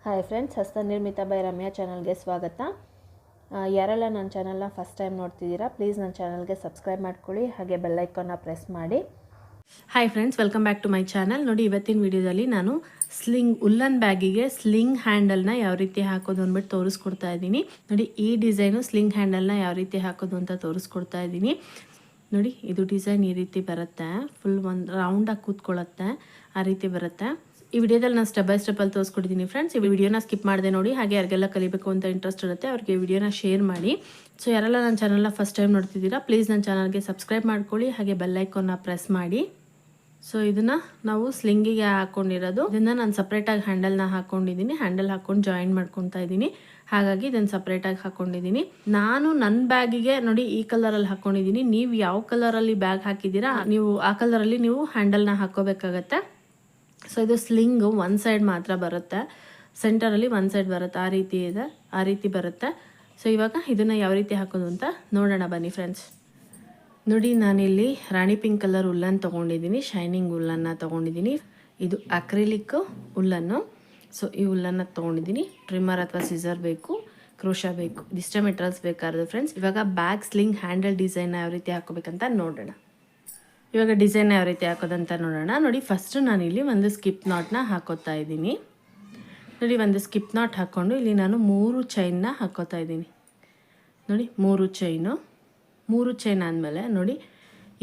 Hi friends, ಹಸ್ತನಿರ್ಮಿತ by Ramya ಚಾನಲ್ಗೆ ಸ್ವಾಗತ. ಯಾರೆಲ್ಲ ನನ್ನ ಚಾನಲ್ನ ಫಸ್ಟ್ ಟೈಮ್ ನೋಡ್ತಿದ್ದೀರಾ, ಪ್ಲೀಸ್ ನನ್ನ ಚಾನಲ್ಗೆ ಸಬ್ಸ್ಕ್ರೈಬ್ ಮಾಡ್ಕೊಳ್ಳಿ, ಹಾಗೆ ಬೆಲ್ ಐಕಾನ್ನ ಪ್ರೆಸ್ ಮಾಡಿ. Hi friends, welcome back to my channel. ನೋಡಿ, ಇವತ್ತಿನ ವಿಡಿಯೋದಲ್ಲಿ ನಾನು ಉಲ್ಲನ್ ಬ್ಯಾಗಿಗೆ ಸ್ಲಿಂಗ್ ಹ್ಯಾಂಡಲ್ನ ಯಾವ ರೀತಿ ಹಾಕೋದು ಅಂದ್ಬಿಟ್ಟು ತೋರಿಸ್ಕೊಡ್ತಾ ಇದ್ದೀನಿ. ನೋಡಿ, ಈ ಡಿಸೈನು ಸ್ಲಿಂಗ್ ಹ್ಯಾಂಡಲ್ನ ಯಾವ ರೀತಿ ಹಾಕೋದು ಅಂತ ತೋರಿಸ್ಕೊಡ್ತಾ ಇದ್ದೀನಿ. ನೋಡಿ, ಇದು ಡಿಸೈನ್ ಈ ರೀತಿ ಬರುತ್ತೆ, ಫುಲ್ ಒಂದು ರೌಂಡಾಗಿ ಕೂತ್ಕೊಳ್ಳುತ್ತೆ, ಆ ರೀತಿ ಬರುತ್ತೆ. ಈ ವಿಡಿಯೋದಲ್ಲಿ ನಾನು ಸ್ಟೆಪ್ ಬೈ ಸ್ಟೆಪ್ಪಲ್ಲಿ ತೋರಿಸ್ಕೊಟ್ಟಿದ್ದೀನಿ ಫ್ರೆಂಡ್ಸ್. ಈ ವಿಡಿಯೋನ ಸ್ಕಿಪ್ ಮಾಡಿದೆ ನೋಡಿ. ಹಾಗೆ ಯಾರಿಗೆಲ್ಲ ಕಲಿಬೇಕು ಅಂತ ಇಂಟ್ರೆಸ್ಟ್ ಇರುತ್ತೆ ಅವ್ರಿಗೆ ವಿಡಿಯೋನ ಶೇರ್ ಮಾಡಿ. ಸೊ ಯಾರೆಲ್ಲ ನನ್ನ ಚಾನಲ್ನ ಫಸ್ಟ್ ಟೈಮ್ ನೋಡ್ತಿದ್ದೀರಾ, ಪ್ಲೀಸ್ ನನ್ನ ಚಾನಲ್ಗೆ ಸಬ್ಸ್ಕ್ರೈಬ್ ಮಾಡ್ಕೊಳ್ಳಿ, ಹಾಗೆ ಬೆಲ್ ಐಕಾನ್ನ ಪ್ರೆಸ್ ಮಾಡಿ. ಸೊ ಇದನ್ನು ನಾವು ಸ್ಲಿಂಗಿಗೆ ಹಾಕ್ಕೊಂಡಿರೋದು, ಇದನ್ನು ನಾನು ಸಪ್ರೇಟಾಗಿ ಹ್ಯಾಂಡಲ್ನ ಹಾಕ್ಕೊಂಡಿದ್ದೀನಿ. ಹ್ಯಾಂಡಲ್ ಹಾಕ್ಕೊಂಡು ಜಾಯಿನ್ ಮಾಡ್ಕೊತಾ ಇದ್ದೀನಿ, ಹಾಗಾಗಿ ಇದನ್ನು ಸಪ್ರೇಟಾಗಿ ಹಾಕ್ಕೊಂಡಿದ್ದೀನಿ. ನಾನು ನನ್ನ ಬ್ಯಾಗಿಗೆ ನೋಡಿ ಈ ಕಲರಲ್ಲಿ ಹಾಕ್ಕೊಂಡಿದ್ದೀನಿ. ನೀವು ಯಾವ ಕಲರಲ್ಲಿ ಬ್ಯಾಗ್ ಹಾಕಿದ್ದೀರಾ ನೀವು ಆ ಕಲರಲ್ಲಿ ನೀವು ಹ್ಯಾಂಡಲ್ನ ಹಾಕ್ಕೋಬೇಕಾಗತ್ತೆ. ಸೊ ಇದು ಸ್ಲಿಂಗು ಒಂದು ಸೈಡ್ ಮಾತ್ರ ಬರುತ್ತೆ, ಸೆಂಟರಲ್ಲಿ ಒಂದು ಸೈಡ್ ಬರುತ್ತೆ, ಆ ರೀತಿ ಇದೆ, ಆ ರೀತಿ ಬರುತ್ತೆ. ಸೊ ಇವಾಗ ಇದನ್ನು ಯಾವ ರೀತಿ ಹಾಕೋದು ಅಂತ ನೋಡೋಣ ಬನ್ನಿ ಫ್ರೆಂಡ್ಸ್. ನೋಡಿ, ನಾನಿಲ್ಲಿ ರಾಣಿ ಪಿಂಕ್ ಕಲರ್ ಉಲ್ಲನ್ ತೊಗೊಂಡಿದ್ದೀನಿ, ಶೈನಿಂಗ್ ಉಲ್ಲನ್ನ ತೊಗೊಂಡಿದ್ದೀನಿ. ಇದು ಅಕ್ರಿಲಿಕ್ ಉಲ್ಲನ್ನು. ಸೊ ಈ ಉಲ್ಲನ್ನ ತೊಗೊಂಡಿದ್ದೀನಿ. ಟ್ರಿಮ್ಮರ್ ಅಥವಾ ಸಿಸರ್ ಬೇಕು, ಕ್ರೋಶಾ ಬೇಕು, ಇಷ್ಟೇ ಮೆಟೀರಿಯಲ್ಸ್ ಬೇಕಾದ್ರೆ ಫ್ರೆಂಡ್ಸ್. ಇವಾಗ ಬ್ಯಾಗ್ ಸ್ಲಿಂಗ್ ಹ್ಯಾಂಡಲ್ ಡಿಸೈನ್ ಯಾವ ರೀತಿ ಹಾಕೋಬೇಕಂತ ನೋಡೋಣ. ಇವಾಗ ಡಿಸೈನ್ ಯಾವ ರೀತಿ ಹಾಕೋದಂತ ನೋಡೋಣ. ನೋಡಿ, ಫಸ್ಟು ನಾನಿಲ್ಲಿ ಒಂದು ಸ್ಕಿಪ್ ನಾಟ್ನ ಹಾಕೋತಾ ಇದ್ದೀನಿ. ನೋಡಿ, ಒಂದು ಸ್ಕಿಪ್ ನಾಟ್ ಹಾಕ್ಕೊಂಡು ಇಲ್ಲಿ ನಾನು 3 ಚೈನ್ನ ಹಾಕೋತಾ ಇದ್ದೀನಿ. ನೋಡಿ, 3 ಚೈನ್ ಆದಮೇಲೆ ನೋಡಿ,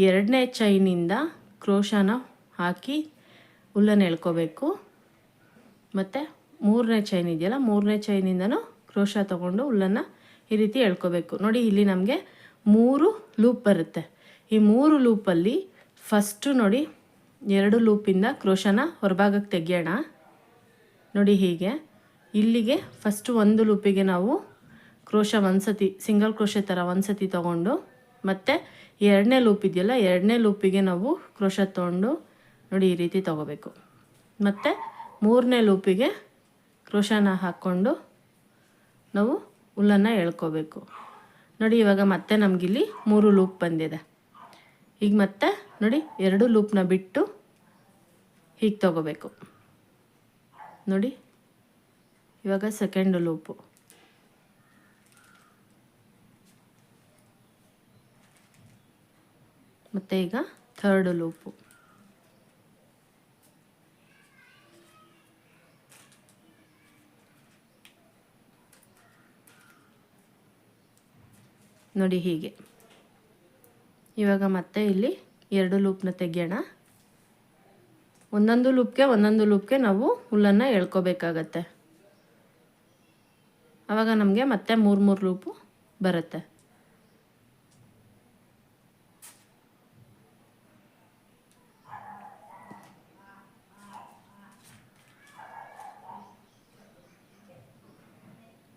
2ನೇ ಚೈನಿಂದ ಕ್ರೋಶಾನ ಹಾಕಿ ಉಲ್ಲನ್ನು ಎಳ್ಕೋಬೇಕು. ಮತ್ತು 3ನೇ ಚೈನ್ ಇದೆಯಲ್ಲ, 3ನೇ ಚೈನಿಂದನೂ ಕ್ರೋಶಾ ತೊಗೊಂಡು ಉಲ್ಲನ್ನು ಈ ರೀತಿ ಎಳ್ಕೋಬೇಕು. ನೋಡಿ, ಇಲ್ಲಿ ನಮಗೆ 3 ಲೂಪ್ ಬರುತ್ತೆ. ಈ 3 ಲೂಪಲ್ಲಿ ಫಸ್ಟು ನೋಡಿ 2 ಲೂಪಿಂದ ಕ್ರೋಶಾನ ಹೊರಭಾಗಕ್ಕೆ ತೆಗಿಯೋಣ. ನೋಡಿ, ಹೀಗೆ ಇಲ್ಲಿಗೆ ಫಸ್ಟು 1 ಲೂಪಿಗೆ ನಾವು ಕ್ರೋಶಾ ಒಂದ್ಸತಿ ಸಿಂಗಲ್ ಕ್ರೋಶೆ ಥರ ಒಂದ್ಸತಿ ತೊಗೊಂಡು, ಮತ್ತು 2ನೇ ಲೂಪ್ ಇದೆಯಲ್ಲ, 2ನೇ ಲೂಪಿಗೆ ನಾವು ಕ್ರೋಶಾ ತೊಗೊಂಡು ನೋಡಿ ಈ ರೀತಿ ತೊಗೋಬೇಕು. ಮತ್ತು 3ನೇ ಲೂಪಿಗೆ ಕ್ರೋಶಾನ ಹಾಕ್ಕೊಂಡು ನಾವು ಉಲ್ಲನ್ನು ಎಳ್ಕೋಬೇಕು. ನೋಡಿ, ಇವಾಗ ಮತ್ತೆ ನಮಗಿಲ್ಲಿ 3 ಲೂಪ್ ಬಂದಿದೆ. ಈಗ ಮತ್ತೆ ನೋಡಿ 2 ಲೂಪ್ನ ಬಿಟ್ಟು ಹೀಗೆ ತೊಗೋಬೇಕು. ನೋಡಿ, ಇವಾಗ ಸೆಕೆಂಡ್ ಲೂಪು, ಮತ್ತು ಈಗ ಥರ್ಡ್ ಲೂಪು. ನೋಡಿ, ಹೀಗೆ ಇವಾಗ ಮತ್ತೆ ಇಲ್ಲಿ 2 ಲೂಪ್ನ ತೆಗಿಯೋಣ. ಒಂದೊಂದು ಲೂಪ್ಗೆ ನಾವು ಹುಲ್ಲನ್ನು ಎಳ್ಕೋಬೇಕಾಗತ್ತೆ. ಆವಾಗ ನಮಗೆ ಮತ್ತೆ 3 ಲೂಪು ಬರುತ್ತೆ.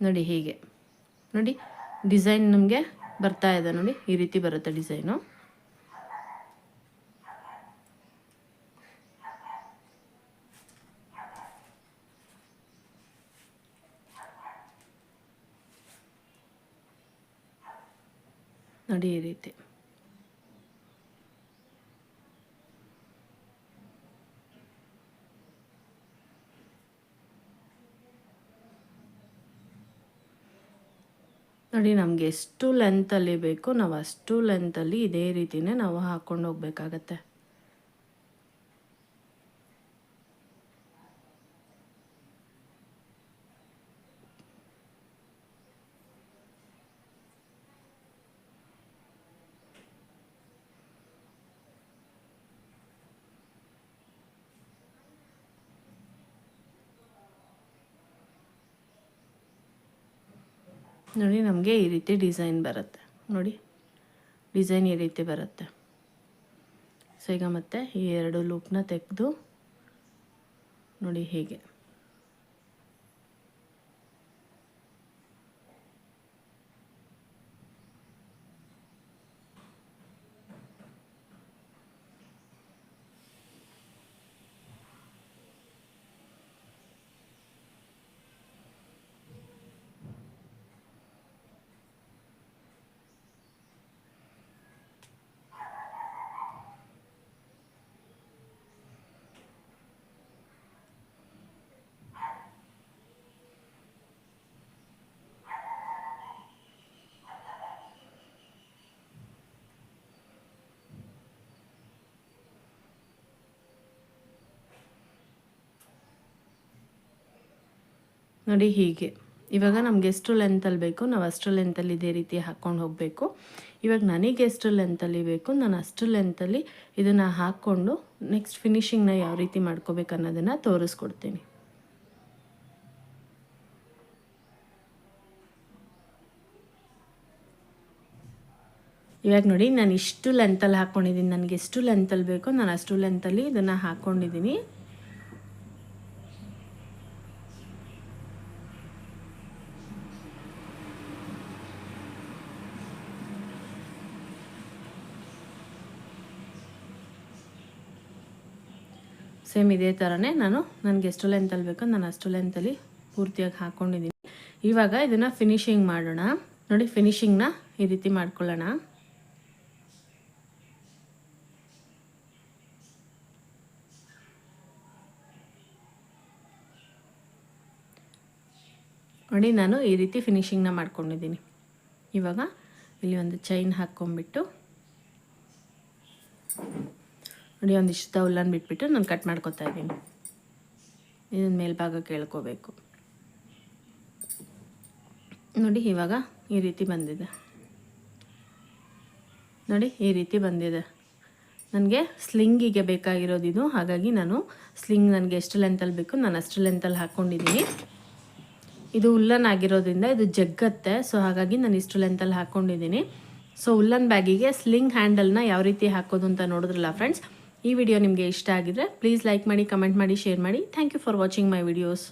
ನೋಡಿ, ಹೀಗೆ ನೋಡಿ ಡಿಸೈನ್ ನಮಗೆ ಬರ್ತಾ ಇದೆ. ನೋಡಿ, ಈ ರೀತಿ ಬರುತ್ತೆ ಡಿಸೈನು. ನೋಡಿ, ಈ ರೀತಿ ನೋಡಿ, ನಮಗೆ ಎಷ್ಟು ಲೆಂತಲ್ಲಿ ಬೇಕು ನಾವು ಅಷ್ಟು ಲೆಂತಲ್ಲಿ ಇದೇ ರೀತಿಯೇ ನಾವು ಹಾಕ್ಕೊಂಡು ಹೋಗ್ಬೇಕಾಗತ್ತೆ. ನೋಡಿ, ನಮಗೆ ಈ ರೀತಿ ಡಿಸೈನ್ ಬರುತ್ತೆ. ನೋಡಿ, ಡಿಸೈನ್ ಈ ರೀತಿ ಬರುತ್ತೆ. ಸೊ ಈಗ ಮತ್ತೆ ಈ 2 ಲೂಪ್ನ ತೆಗೆದು ನೋಡಿ ಹೀಗೆ. ನೋಡಿ ಹೀಗೆ. ಇವಾಗ ನಮ್ಗೆ ಎಷ್ಟು ಲೆಂತಲ್ಲಿ ಬೇಕು ನಾವು ಅಷ್ಟು ಲೆಂತಲ್ಲಿ ಇದೇ ರೀತಿ ಹಾಕ್ಕೊಂಡು ಹೋಗಬೇಕು. ಇವಾಗ ನನಗೆ ಎಷ್ಟು ಲೆಂತಲ್ಲಿ ಬೇಕು ನಾನು ಅಷ್ಟು ಲೆಂತಲ್ಲಿ ಇದನ್ನು ಹಾಕ್ಕೊಂಡು ನೆಕ್ಸ್ಟ್ ಫಿನಿಶಿಂಗ್ನ ಯಾವ ರೀತಿ ಮಾಡ್ಕೋಬೇಕು ಅನ್ನೋದನ್ನು ತೋರಿಸ್ಕೊಡ್ತೀನಿ. ಇವಾಗ ನೋಡಿ ನಾನು ಇಷ್ಟು ಲೆಂತಲ್ಲಿ ಹಾಕ್ಕೊಂಡಿದ್ದೀನಿ. ನನಗೆ ಎಷ್ಟು ಲೆಂತಲ್ಲಿ ಬೇಕೋ ನಾನು ಅಷ್ಟು ಲೆಂತಲ್ಲಿ ಇದನ್ನು ಹಾಕ್ಕೊಂಡಿದ್ದೀನಿ. ಸೇಮ್ ಇದೇ ಥರನೇ ನನಗೆ ಎಷ್ಟು ಲೆಂತಲ್ಲಿ ಬೇಕೋ ನಾನು ಅಷ್ಟು ಲೆಂತಲ್ಲಿ ಪೂರ್ತಿಯಾಗಿ ಹಾಕ್ಕೊಂಡಿದ್ದೀನಿ. ಇವಾಗ ಇದನ್ನು ಫಿನಿಶಿಂಗ್ ಮಾಡೋಣ. ನೋಡಿ ಫಿನಿಶಿಂಗ್ನ ಈ ರೀತಿ ಮಾಡ್ಕೊಳ್ಳೋಣ. ನೋಡಿ ನಾನು ಈ ರೀತಿ ಫಿನಿಶಿಂಗ್ನ ಮಾಡ್ಕೊಂಡಿದ್ದೀನಿ. ಇವಾಗ ಇಲ್ಲಿ ಒಂದು ಚೈನ್ ಹಾಕ್ಕೊಂಡ್ಬಿಟ್ಟು ನೋಡಿ ಒಂದಿಷ್ಟು ಉಲ್ಲನ್ ಬಿಟ್ಬಿಟ್ಟು ನಾನು ಕಟ್ ಮಾಡ್ಕೊತಾ ಇದ್ದೀನಿ. ಇದನ್ನ ಮೇಲ್ಭಾಗಕ್ಕೆ ಎಳ್ಕೋಬೇಕು. ನೋಡಿ ಇವಾಗ ಈ ರೀತಿ ಬಂದಿದೆ. ನೋಡಿ ಈ ರೀತಿ ಬಂದಿದೆ. ನನಗೆ ಸ್ಲಿಂಗಿಗೆ ಬೇಕಾಗಿರೋದು ಇದು. ಹಾಗಾಗಿ ನಾನು ಸ್ಲಿಂಗ್ ನನಗೆ ಎಷ್ಟು ಲೆಂತಲ್ಲಿ ಬೇಕು ನಾನು ಅಷ್ಟು ಲೆಂತಲ್ಲಿ ಹಾಕ್ಕೊಂಡಿದ್ದೀನಿ. ಇದು ಉಲ್ಲನ್ ಆಗಿರೋದ್ರಿಂದ ಇದು ಜಗ್ಗತ್ತೆ. ಸೊ ಹಾಗಾಗಿ ನಾನು ಇಷ್ಟು ಲೆಂತಲ್ಲಿ ಹಾಕ್ಕೊಂಡಿದ್ದೀನಿ. ಸೊ ಉಲ್ಲನ್ ಬ್ಯಾಗಿಗೆ ಸ್ಲಿಂಗ್ ಹ್ಯಾಂಡಲ್ನ ಯಾವ ರೀತಿ ಹಾಕೋದು ಅಂತ ನೋಡಿದ್ರಲ್ಲ ಫ್ರೆಂಡ್ಸ್. ಈ ವಿಡಿಯೋ ನಿಮಗೆ ಇಷ್ಟ ಆಗಿದ್ರೆ ಪ್ಲೀಸ್ ಲೈಕ್ ಮಾಡಿ, ಕಮೆಂಟ್ ಮಾಡಿ, ಶೇರ್ ಮಾಡಿ. Thank you for watching my videos.